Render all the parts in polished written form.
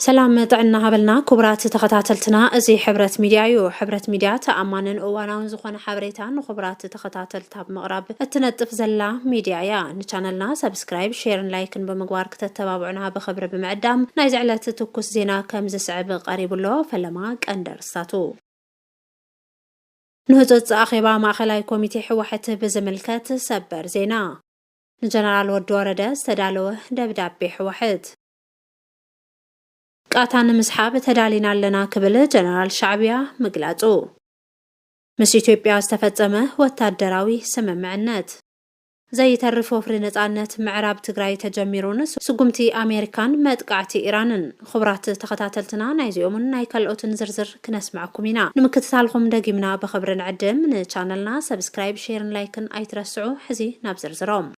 سلام طعنا هبلنا كبرات تخطاتلتنا ازي حبرت ميديا يو حبرت ميديا تأمانن اواناون زخون حبريتان وخبرات تخطاتلتا بمغرب التنطف زلا ميديا يا نشانلنا سبسكرايب شيرن لايكن بمقوار كتتبابعنا بخبر بمعدام نايز على تتوكس زينا كمز سعب قريب له فلماك اندرستاتو نهزت أخيبا ماخلاي كوميتي حوحت بزملكات سبر زينا نجنرال ودورده استدالوه دبدابي حوحت قاتان مسحاب تدالينا لنا كبل جنرال شعبيا مقلاتو مس إثيوبيا استفزمه وتادراوي سممعنات زي ترفو فرنتانت معراب تግራይ تجميرون سقمتي أمريكان مدقعتي إيرانن خبرات تخطاتلتنا نايزيومن ناي كالوتن زرزر كنسمعكم هنا نمكتسالكم دقيمنا بخبر نعدم نشانلنا سبسكرايب شيرن لايكن ايترسعو حزي نابزرزروم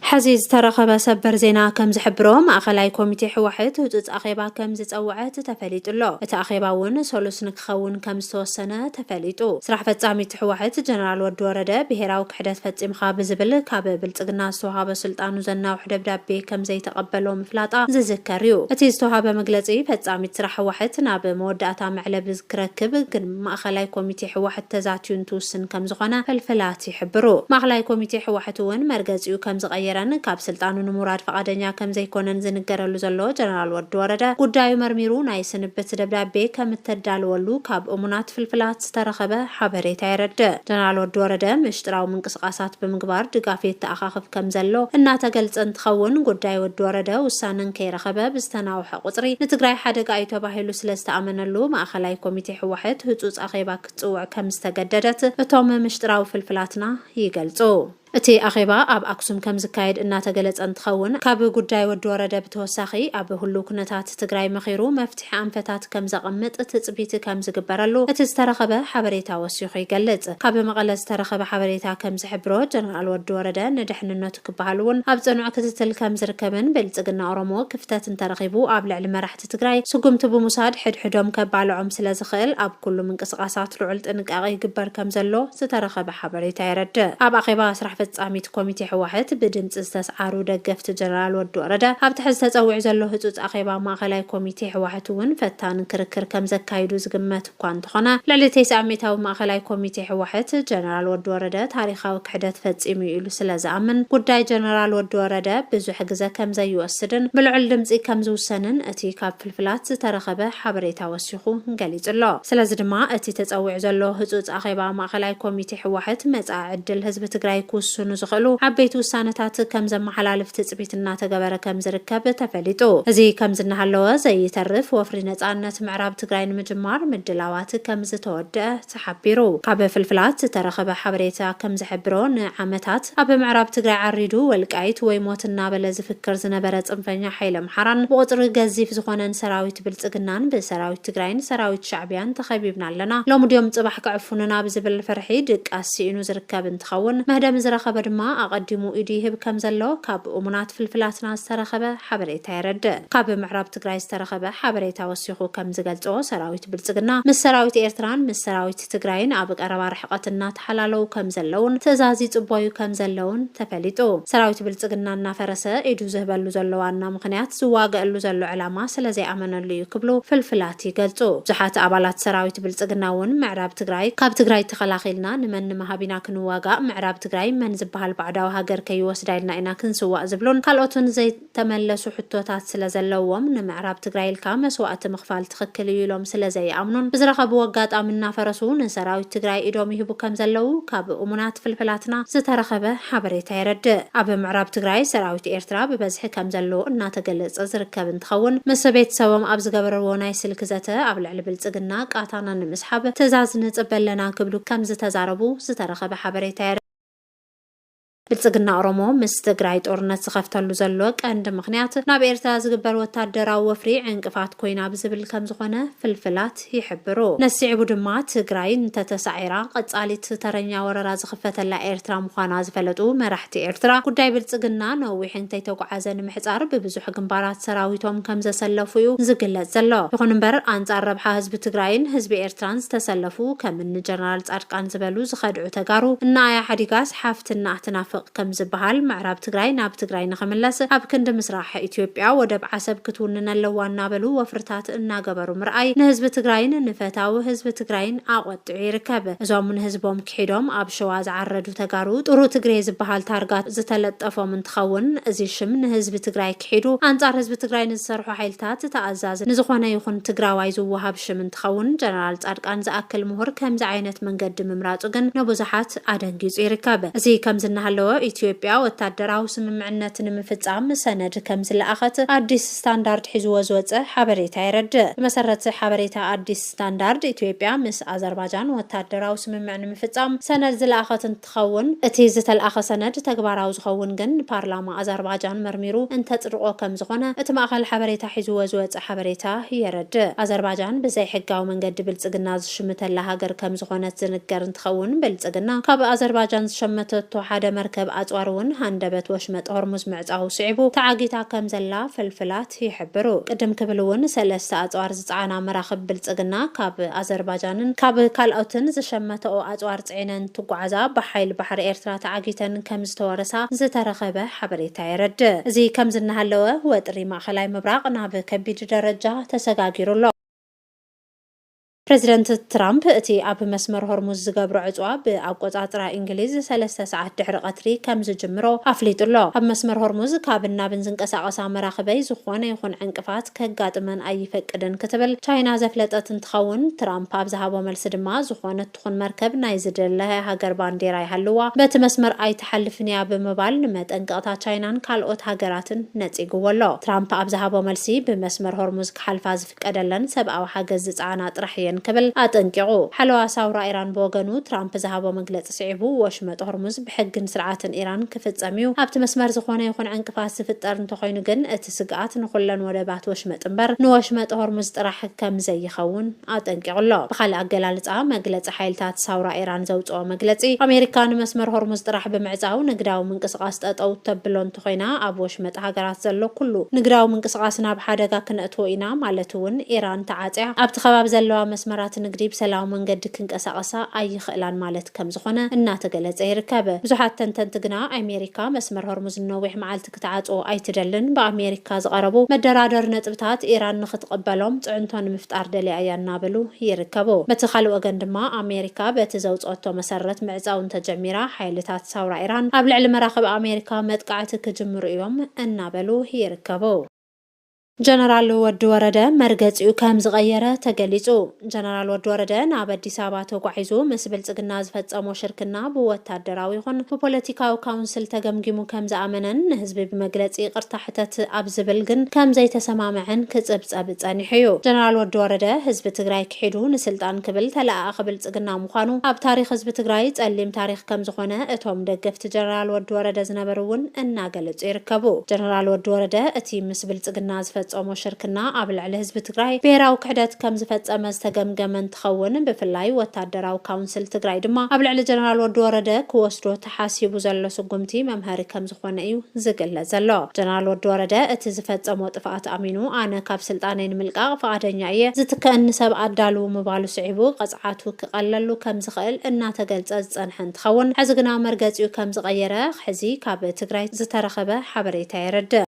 حزيز ترخب سبر زينا كم زحبروم أخلاي كوميتي حوحت وتت أخيبا كم زتقوعت تفليت الله أخيبا ون سولوس نكخون كم سنة تفليتو سرح فتسامي تحوحت جنرال ودورده بهراو كحدث فتسيم خاب زبل كاب بلتقنا سوهاب سلطانو زنا وحدب دابي كم زي تقبلو مفلاطة زذكريو أتيز توهاب مقلتي فتسامي تسرح وحت ناب موداتا معلب زكركب كن ما أخلاي كوميتي حوحت تزاتيون توسن كم زغنا فالفلاتي حبرو ما أخلاي كوميتي حوحت ون مرقزيو كم زغير كاب سلطانو نموراد فقادنيا كم زي كونن زنقرلو زلو جنرال ودورده قدايو مرميرو ناي سنبت دبدابي كم تدالولو كاب امونات فلفلات سترخبه حبريتا يرد جنرال ودورده مشتراو منقسقاسات بمقبار دقافيت تأخاخف كم زلو انا تقلت انتخون قدايو ودورده وسانن كيرخبه بستناوح قطري نتقراي حدق ايتو باهيلو سلستأمنلو ما أخلاي كوميتي حوحت هتوز أخيبا كتوع كم استقددت اتوم مشتراو فلفلاتنا يقلتو اتي أخيبا أب أكسوم كم زكايد إنها تقلت أنتخون كاب قداي ودورده بتوساخي أب هلو كنتات تقراي مخيرو مفتح أنفتات كم زقمت تتبيت كم زقبرلو اتسترخبه حبريتا وسيخي قلت كاب مقال استرخبه حبريتا كم زحبرو جنرال ودورده ندحن النوتك بهالون أب زنوع كتتل كم زركبن بلتقنا أرمو كفتات انترخيبو أب لعل مرحت تقراي سقمت بمساد حدوم كبالعم سلازخيل أب كل من قسقاسات لعلت انك أغي قبر كم زلو سترخبه حبريتا يرد أب أخيبا سرح فتساميت كوميتي حوحت بدمص استسعارو دقفت جنرال ودورده هاب تحز تصوع زلو هصوص اخيبا ماخلاي كوميتي حوحت ون فتان كركر كم زكايدو زغمت كوان تخنا لعلتي ساميتاو ماخلاي كوميتي حوحت جنرال ودورده تاريخاو كحدت فصيمو يلو سلازامن قداي جنرال ودورده بزح غزا كم زي يوسدن بلعل دمصي كم زوسنن اتي كاب فلفلات ترخبه حبريتا وسيخو غليصلو سلاز دما اتي تصوع زلو هصوص اخيبا ماخلاي كوميتي حوحت مصا عدل حزب تግራይ سنو زخلو عبيتو سانتات كم زمحلالف تጽبيتنا تغبره كم زركب تفليطو ازي كم زنحلو زي ترف وفري نصانت معراب تግራይ نمجمار مدلاوات كم زتوده تحبيرو قبل فلفلات ترخبه حبريتا كم زحبرون عامتات اب معراب تግራይ عريدو والقايت وي موتنا بلز فكر زنبره صنفኛ حيل محران بقطر غزيف زخونن سراويت بلصقنان بسراويت تግራይን سراويت شعبيان تخبيبنا لنا لو مديوم صباح كعفوننا بزبل فرحي دقاسينو زركب انتخون مهدم زرخبه دما اقدمو ايدي هب كم زلو كاب امونات فلفلاتنا استرخبه حبريتا يرد كاب معراب تግራይ استرخبه حبريتا وسيخو كم زغلصو سراويت بلصقنا مس سراويت ايرتران مس سراويت تግራይን اب قربا رحقتنا تحلالو كم زلون تزازي صبويو كم زلون تفليطو سراويت بلصقنا فرسه ايدو زهبلو زلوانا مخنيات زواغلو زلو علامه سلازي امنلو يكبلو فلفلات يغلصو زحات ابالات سراويت بلصقنا ون معراب تግራይ كاب تግራይ تخلاخيلنا نمن مهابينا كنواغا معراب تግራይ من زبحال بعداو هاجر كي وسدايلنا إنا كنسوا زبلون قالوتون زي تملسوا حتوتات سلازلوهم نمعراب تግራይ الكامس وقت مخفال تخكل يلوم سلازي امنون بزرخبو وقات امنا فرسون سراوي تግራይ ايدوم يهبو كم زلو كاب امونات فلفلاتنا زترخبه حبريتا يرد اب معراب تግራይ سراويت ايرترا ببزح كم زلو እና تገለጽ ዝርከብ እንትኸውን መስቤት ሰበም ኣብ ዝገበረዎ ናይ ስልክ ዘተ ኣብ ልዕሊ ብልጽግና ቃታና ንምስሓብ ትእዛዝ ንጽበለና ክብሉ ከም ዝተዛረቡ ዝተረኸበ ሓበሬታ بلصقنا أرمو مستقراي طورنت زخفتلو زلو قند مخنيات ناب إرترا زغبر وتادراو وفري عنقفات كوينا بزبل كم زخونه فلفلات يحبرو نسيعبو دما تግራይ نتتسعيرا قصاليت ترنيا وررا زخفتلا إرترا مخانا زفلطو مرحتي إرترا قداي بلصقنا نويح انتي توقعزن محصار ببزح جنبارات سراويتهم كم زسلفو زغلت زلو يخون مبر انصار ربح حزب تግራይን حزب إرتران تسلفو كم من جنرال صادقان زبلو زخدعو تغارو እና يا حديقاس حافتنا احتناف ይዋፈق ከም ዝበሃል ምዕራብ ትግራይ ናብ ትግራይ ንኽምለስ ኣብ ክንዲ ምስራሕ ኢትዮጵያ ወደብ ዓሰብ ክትውንን ኣለዋ እናበሉ ወፍርታት እናገበሩ ምርኣይ ንህዝቢ ትግራይን ንፈታዊ ህዝቢ ትግራይን ኣቆጥዑ ይርከብ። እዞም ንህዝቦም ክሒዶም ኣብ ሸዋ ዝዓረዱ ተጋሩ ጥሩ ትግሬ ዝበሃል ታርጋ ዝተለጠፎም እንትኸውን እዚ ሽም ንህዝቢ ትግራይ ክሒዱ አንጻር ህዝቢ ትግራይ ንዝሰርሑ ሓይልታት ተኣዛዝ ንዝኾነ ይኹን ትግራዋይ ዝወሃብ ሽም እንትኸውን ጀነራል ጻድቃን ዝኣክል ምሁር ከምዚ ዓይነት መንገዲ ምምራፁ ግን ንብዙሓት ኣደንጊጹ ይርከብ። እዚ ከም ዝናሃለወ ኢትዮጵያ ወታደራዊ ስምምዕነት ንምፍጻም ሰነድ ከም ዝለኣኸት ኣዲስ ስታንዳርድ ሒዝዎ ዝወፀ ሓበሬታ ይረድእ። ብመሰረት ሓበሬታ ኣዲስ ስታንዳርድ ኢትዮጵያ ምስ ኣዘርባይጃን ወታደራዊ ስምምዕ ንምፍጻም ሰነድ ዝለኣኸት እንትኸውን እቲ ዝተለኣኸ ሰነድ ተግባራዊ ዝኸውን ግን ፓርላማ ኣዘርባይጃን መርሚሩ እንተጽድቆ ከም ዝኾነ እቲ ማእኸል ሓበሬታ ሒዝዎ ዝወፀ ሓበሬታ የረድእ። ኣዘርባይጃን ብዘይ ሕጋዊ መንገዲ ብልጽግና ዝሽምተላ ሃገር ከም ዝኾነት ዝንገር እንትኸውን ብልጽግና ካብ ኣዘርባይጃን ዝሸመተቶ ሓደ መርከብ ኣጽዋር እውን ሃንደበት ወሽመጥ ሆርሙዝ ምዕጻው ስዒቡ ተዓጊታ ከም ዘላ ፍልፍላት ይሕብሩ። ቅድም ክብል እውን 3 ኣጽዋር ዝጸዓና መራኽብ ብልጽግና ካብ ኣዘርባይጃንን ካብ ካልኦትን ዝሸመተኦ ኣጽዋር ጽዒነን ትጓዓዛ ብሓይል ባሕሪ ኤርትራ ተዓጊተን ከም ዝተወረሳ ዝተረኸበ ሓበሬታ የረድእ። እዚ ከም ዝናሃለወ ወጥሪ ማእኸላይ ምብራቕ ናብ ከቢድ ደረጃ ተሰጋጊሩሎ። ፕሬዚደንት ትራምፕ እቲ ኣብ መስመር ሆርሙዝ ዝገብሮ ዕፅዋ ብኣቆጻጽራ እንግሊዝ 3 ሰዓት ድሕሪ ቀትሪ ከም ዝጅምሮ ኣፍሊጡሎ። ኣብ መስመር ሆርሙዝ ካብን ናብን ዝንቀሳቐሳ መራኽበይ ዝኾነ ይኹን ዕንቅፋት ከጋጥመን ኣይፈቅድን ክትብል ቻይና ዘፍለጠት እንትኸውን ትራምፕ ኣብ ዝሃቦ መልሲ ድማ ዝኾነት ትኹን መርከብ ናይ ዝደለየ ሃገር ባንዴራ ይሃልዋ በቲ መስመር ኣይተሓልፍን እያ ብምባል ንመጠንቀቕታ ቻይናን ካልኦት ሃገራትን ነፂግዎሎ። ትራምፕ ኣብ ዝሃቦ መልሲ ብመስመር ሆርሙዝ ክሓልፋ ዝፍቀደለን ሰብኣዊ ሓገዝ ዝፀዓና ጥራሕ እየን ክብል ኣጠንቂቑ። ሓለዋ ሳውራ ኢራን ብወገኑ ትራምፕ ዝሃቦ መግለፂ ስዒቡ ወሽመጥ ሆርሙዝ ብሕግን ስርዓትን ኢራን ክፍጸም እዩ ኣብቲ መስመር ዝኾነ ይኹን ዕንቅፋት ዝፍጠር እንተኾይኑ ግን እቲ ስግኣት ንኹለን ወደባት ወሽመጥ እምበር ንወሽመጥ ሆርሙዝ ጥራሕ ከም ዘይኸውን ኣጠንቂቑሎ። ብኻልእ ኣገላልጻ መግለፂ ሓይልታት ሳውራ ኢራን ዘውፅኦ መግለፂ ኣሜሪካ ንመስመር ሆርሙዝ ጥራሕ ብምዕፃው ንግዳዊ ምንቅስቓስ ጠጠው ተብሎ እንተኾይና ኣብ ወሽመጥ ሃገራት ዘሎ ኩሉ ንግዳዊ ምንቅስቓስ ናብ ሓደጋ ክንእትዎ ኢና ማለት እውን ኢራን ተዓፅያ ኣብቲ ከባቢ ዘለዋ መስመራት ንግዲ ብሰላም መንገዲ ክንቀሳቐሳ ኣይኽእላን ማለት ከም ዝኾነ እናተገለጸ ይርከብ። ብዙሓት ተንተንቲ ግና ኣሜሪካ መስመር ሆርሙዝ ነዊሕ መዓልቲ ክትዓጽዎ ኣይትደልን ብኣሜሪካ ዝቐረቡ መደራደር ነጥብታት ኢራን ንኽትቕበሎም ጽዕንቶ ንምፍጣር ደልያ እያ እናበሉ ይርከቡ። በቲ ካልእ ወገን ድማ ኣሜሪካ በቲ ዘውፅኦቶ መሰረት ምዕፃው እንተጀሚራ ሓይልታት ሳውራ ኢራን ኣብ ልዕሊ መራኸቢ ኣሜሪካ መጥቃዕቲ ክጅምሩ እዮም እናበሉ ይርከቡ። ጀነራል ወዲ ወረደ መርገፂኡ ከም ዝቀየረ ተገሊጹ። ጀነራል ወዲ ወረደ ናብ አዲስ አበባ ተጓዒዙ ምስ ብልጽግና ዝፈጸሞ ሽርክና ብወታደራዊ ይኹን ብፖለቲካዊ ካውንስል ተገምጊሙ ከም ዝኣመነን ንህዝቢ ብመግለፂ ይቅርታ ሕተት ኣብ ዝብል ግን ከም ዘይተሰማምዕን ክጽብጸብ ጸኒሑ እዩ። ጀነራል ወዲ ወረደ ህዝቢ ትግራይ ክሒዱ ንስልጣን ክብል ተለኣኸ ብልጽግና ምዃኑ ኣብ ታሪክ ህዝቢ ትግራይ ጸሊም ታሪክ ከም ዝኾነ እቶም ደገፍቲ ጀነራል ወዲ ወረደ ዝነበሩ እውን እናገለጹ ይርከቡ። ጀነራል ወዲ ወረደ እቲ ምስ ብልጽግና ጾሞ ሽርክና ኣብ ልዕሊ ህዝቢ ትግራይ ብሄራዊ ክሕደት ከም ዝፈጸመ ዝተገምገመ እንትኸውን ብፍላይ ወታደራዊ ካውንስል ትግራይ ድማ ኣብ ልዕሊ ጀነራል ወዲ ወረደ ክወስዶ ተሓሲቡ ዘሎ ስጉምቲ መምሃሪ ከም ዝኾነ እዩ ዝግለጽ ዘሎ። ጀነራል ወዲ ወረደ እቲ ዝፈጸሞ ጥፍኣት ኣሚኑ ኣነ ካብ ስልጣነይ ንምልቃቕ ፈቃደኛ እየ ዝትከአኒ ሰብ ኣዳልው ምባሉ ስዒቡ ቀጽዓቱ ክቐለሉ ከም ዝኽእል እናተገልጸ ዝጸንሐ እንትኸውን ሕዚ ግና መርገፂኡ ከም ዝቀየረ ሕዚ ካብ ትግራይ ዝተረኸበ ሓበሬታ ይረድእ።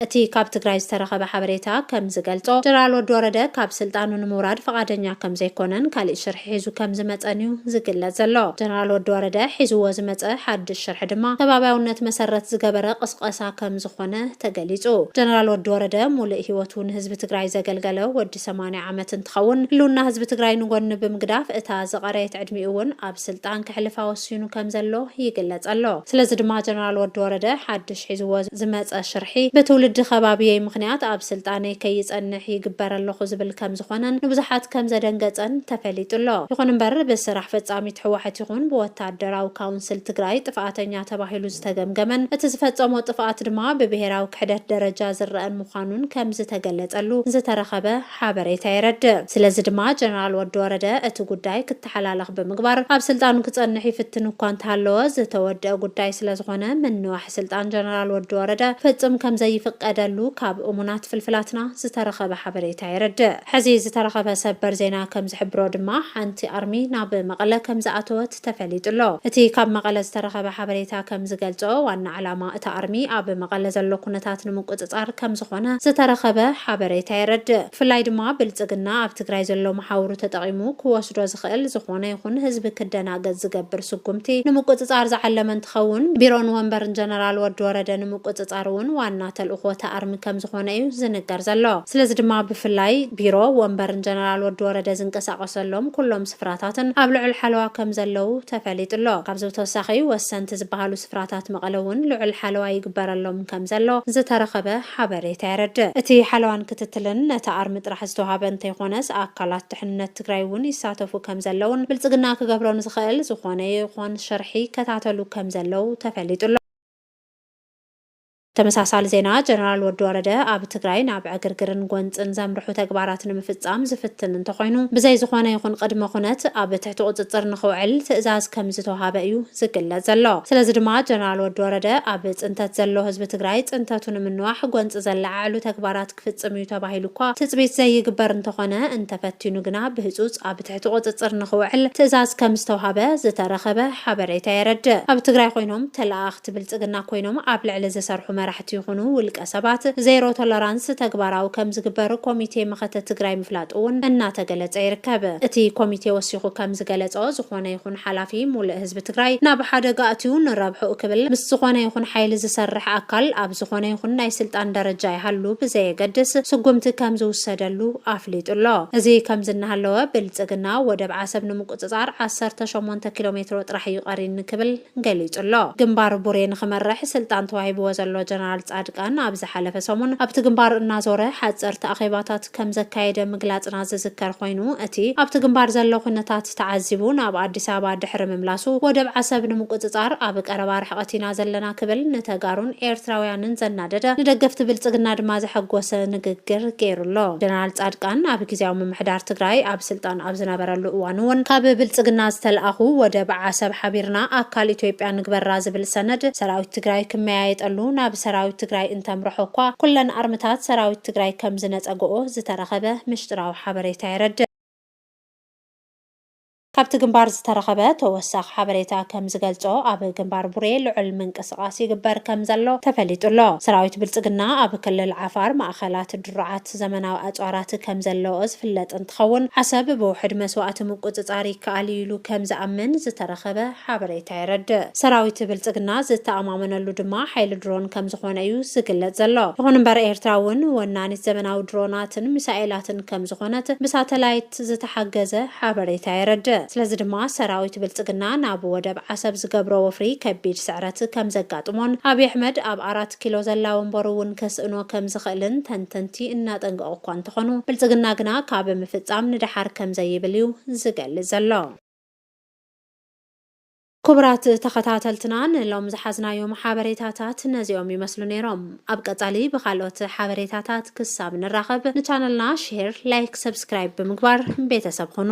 እቲ ካብ ትግራይ ዝተረኸበ ሓበሬታ ከም ዝገልጾ ጀነራል ወዲ ወረደ ካብ ስልጣኑ ንምውራድ ፈቃደኛ ከም ዘይኮነን ካልእ ሽርሒ ሒዙ ከም ዝመፀን እዩ ዝግለጽ ዘሎ። ጀነራል ወዲ ወረደ ሒዝዎ ዝመፀ ሓድሽ ሽርሒ ድማ ከባቢያውነት መሰረት ዝገበረ ቅስቀሳ ከም ዝኾነ ተገሊጹ። ጀነራል ወዲ ወረደ ሙሉእ ሂወቱ ንህዝቢ ትግራይ ዘገልገለ ወዲ 80 ዓመት እንትኸውን ህልውና ህዝቢ ትግራይ ንጎኒ ብምግዳፍ እታ ዝቐረየት ዕድሚኡ እውን ኣብ ስልጣን ክሕልፋ ወሲኑ ከም ዘሎ ይግለጽ ኣሎ። ስለዚ ድማ ጀነራል ወዲ ወረደ ሓድሽ ሒዝዎ ዝመፀ ሽርሒ ብትውልድ ከባቢይ ምክንያት ኣብ ስልጣነይ ከይጸንሕ ይግበር ኣለኹ ዝብል ከም ዝኾነን ንብዙሓት ከም ዘደንገጸን ተፈሊጡሎ። ይኹን እምበር ብስራሕ ፈጻሚት ሕወሓት ይኹን ብወታደራዊ ካውንስል ትግራይ ጥፍኣተኛ ተባሂሉ ዝተገምገመን እቲ ዝፈጸሞ ጥፍኣት ድማ ብብሄራዊ ክሕደት ደረጃ ዝረአን ምዃኑን ከም ዝተገለጸሉ ዝተረኸበ ሓበሬታ ይረድእ። ስለዚ ድማ ጀነራል ወዲ ወረደ እቲ ጉዳይ ክትሓላለኽ ብምግባር ኣብ ስልጣኑ ክጸንሕ ይፍትን እኳ እንተሃለወ ዝተወድአ ጉዳይ ስለዝኾነ ምንዋሕ ስልጣን ጀነራል ወዲ ወረደ ፍጽም ከም ዘይፍቀድ زفقدلو كاب أمونات فلفلاتنا زترخب حبريتا يرد حزي زترخب سبر زينا كم زحبرو دما حانتي أرمي ناب مقالة كم زأتوت تفليت الله اتي كاب مقالة زترخب حبريتا كم زقلتو وان علامة اتا أرمي اب مقالة زلو كنتات نموقتطار كم زخونا زترخب حبريتا يرد فلاي دما بلصقنا اب تግራይ زلو محاورو تطقيمو كوسدو زخل زخونا يخون حزب كدناغت زغبر سقمتي نموقتطار زعلمن تخون بيرون ومبر جنرال ود ورده نموقتطارون وانا تلخو تأرم كم زخونا يو زنقر زلو سلازي دما بفلاي بيرو ومبر جنرال ود ورده زنقساقسلوم كلهم سفراتاتن اب لعل حلوا كم زلو تفليت الله كابزو توساخي وسنت زبهالو سفراتات مقلون لعل حلوا يقبرلهم كم زلو زترخبه حبريتا يرد اتي حلوان كتتلن تأرم طرح زتوهابه انت يخونس اكالات تحنت تግራይ ውን ይሳተፉ ከም ዘለውን ብልጽግና ክገብሮን ዝኽእል ዝኾነ ይኹን ሸርሒ ከታተሉ ከም ዘለው ተፈሊጡሎ ተመሳሳሊ ዜና ጀነራል ወዲ ወረደ ኣብ ትግራይ ናብ ዕግርግርን ጎንፅን ዘምርሑ ተግባራት ንምፍጻም ዝፍትን እንተኾይኑ ብዘይ ዝኾነ ይኹን ቅድመ ኩነት ኣብ ትሕቲ ቁፅፅር ንኽውዕል ትእዛዝ ከም ዝተዋሃበ እዩ ዝግለጽ ዘሎ ስለዚ ድማ ጀነራል ወዲ ወረደ ኣብ ጽንተት ዘሎ ህዝቢ ትግራይ ጽንተቱ ንምንዋሕ ጎንፅ ዘለዓሉ ተግባራት ክፍጽም እዩ ተባሂሉ እኳ ትጽቢት ዘይግበር እንተኾነ እንተፈቲኑ ግና ብህጹጽ ኣብ ትሕቲ ቁፅፅር ንኽውዕል ትእዛዝ ከም ዝተዋሃበ ዝተረኸበ ሓበሬታ የረድእ ኣብ ትግራይ ኮይኖም ተለኣኽቲ ብልጽግና ኮይኖም ኣብ ልዕሊ ዝሰርሑ መራሕቲ ይኹኑ ውልቀ ሰባት ዜሮ ቶለራንስ ተግባራዊ ከም ዝግበር ኮሚቴ መኸተ ትግራይ ምፍላጥውን እናተገለጸ ይርከብ እቲ ኮሚቴ ወሲኹ ከም ዝገለጾ ዝኾነ ይኹን ሓላፊ ሙሉእ ህዝቢ ትግራይ ናብ ሓደጋ ኣትዩ ንረብሑ ክብል ምስ ዝኾነ ይኹን ሓይሊ ዝሰርሕ ኣካል ኣብ ዝኾነ ይኹን ናይ ስልጣን ደረጃ ይሃሉ ብዘየገድስ ስጉምቲ ከም ዝውሰደሉ ኣፍሊጡሎ እዚ ከም ዝናሃለወ ብልጽግና ወደብ ዓሰብ ንምቁፅጻር 18 ኪሎ ሜትር ጥራሕ ይቀሪን ክብል ገሊጹሎ ግንባር ቡሬ ንኽመርሕ ስልጣን ተዋሂብዎ ዘሎ ጀነራል ጻድቃን ኣብ ዝሓለፈ ሰሙን ኣብቲ ግንባር እናዞረ ሓጸርቲ ኣኼባታት ከም ዘካየደ ምግላጽና ዝዝከር ኮይኑ እቲ ኣብቲ ግንባር ዘሎ ኩነታት ተዓዚቡ ናብ ኣዲስ ኣበባ ድሕሪ ምምላሱ ወደብ ዓሰብ ንምቁፅጻር ኣብ ቀረባ ርሕቀትና ዘለና ክብል ንተጋሩን ኤርትራውያንን ዘናደደ ንደገፍቲ ብልጽግና ድማ ዘሐጎሰ ንግግር ገይሩሎ ጀነራል ጻድቃን ኣብ ጊዜያዊ ምምሕዳር ትግራይ ኣብ ስልጣን ኣብ ዝነበረሉ እዋን እውን ካብ ብልጽግና ዝተልኣኹ ወደብ ዓሰብ ሓቢርና ኣካል ኢትዮጵያ ንግበራ ዝብል ሰነድ ሰራዊት ትግራይ ክመያየጠሉ ናብ ሰራዊት ትግራይ እንተምርሖ እኳ ኩለን ኣርምታት ሰራዊት ትግራይ ከም ዝነጸግኦ ዝተረኸበ ምሽጥራዊ ሓበሬታ ይረድእ ካብቲ ግንባር ዝተረኸበ ተወሳኺ ሓበሬታ ከም ዝገልጾ ኣብ ግንባር ቡሬ ልዑል ምንቅስቓስ ይግበር ከም ዘሎ ተፈሊጡሎ ሰራዊት ብልጽግና ኣብ ክልል ዓፋር ማእኸላት ድሩዓት ዘመናዊ ኣጽዋራት ከም ዘለዎ ዝፍለጥ እንትኸውን ዓሰብ ብውሕድ መስዋዕቲ ምቁፅጻር ይከኣል ኢሉ ከም ዝኣምን ዝተረኸበ ሓበሬታ ይረድእ ሰራዊት ብልጽግና ዝተኣማመነሉ ድማ ሓይሊ ድሮን ከም ዝኾነ እዩ ዝግለጽ ዘሎ ይኹን እምበር ኤርትራ እውን ወናኒት ዘመናዊ ድሮናትን ሚሳኤላትን ከም ዝኾነት ብሳተላይት ዝተሓገዘ ሓበሬታ ይረድእ ስለዚ ድማ ሰራዊት ብልጽግና ናብ ወደብ ዓሰብ ዝገብሮ ወፍሪ ከቢድ ስዕረት ከም ዘጋጥሞን ኣብይ ኣሕመድ ኣብ 4 ኪሎ ዘላ ወንበሩ እውን ከስእኖ ከም ዝኽእልን ተንተንቲ እናጠንቀቑ እኳ እንተኾኑ ብልጽግና ግና ካብ ምፍጻም ንድሓር ከም ዘይብል እዩ ዝገልጽ ዘሎ ክቡራት ተኸታተልትና ንሎም ዝሓዝናዮም ሓበሬታታት ነዚኦም ይመስሉ ነይሮም ኣብ ቀጻሊ ብኻልኦት ሓበሬታታት ክሳብ ንራኸብ ንቻነልና ሼር ላይክ ሰብስክራይብ ብምግባር ቤተሰብ ሁኑ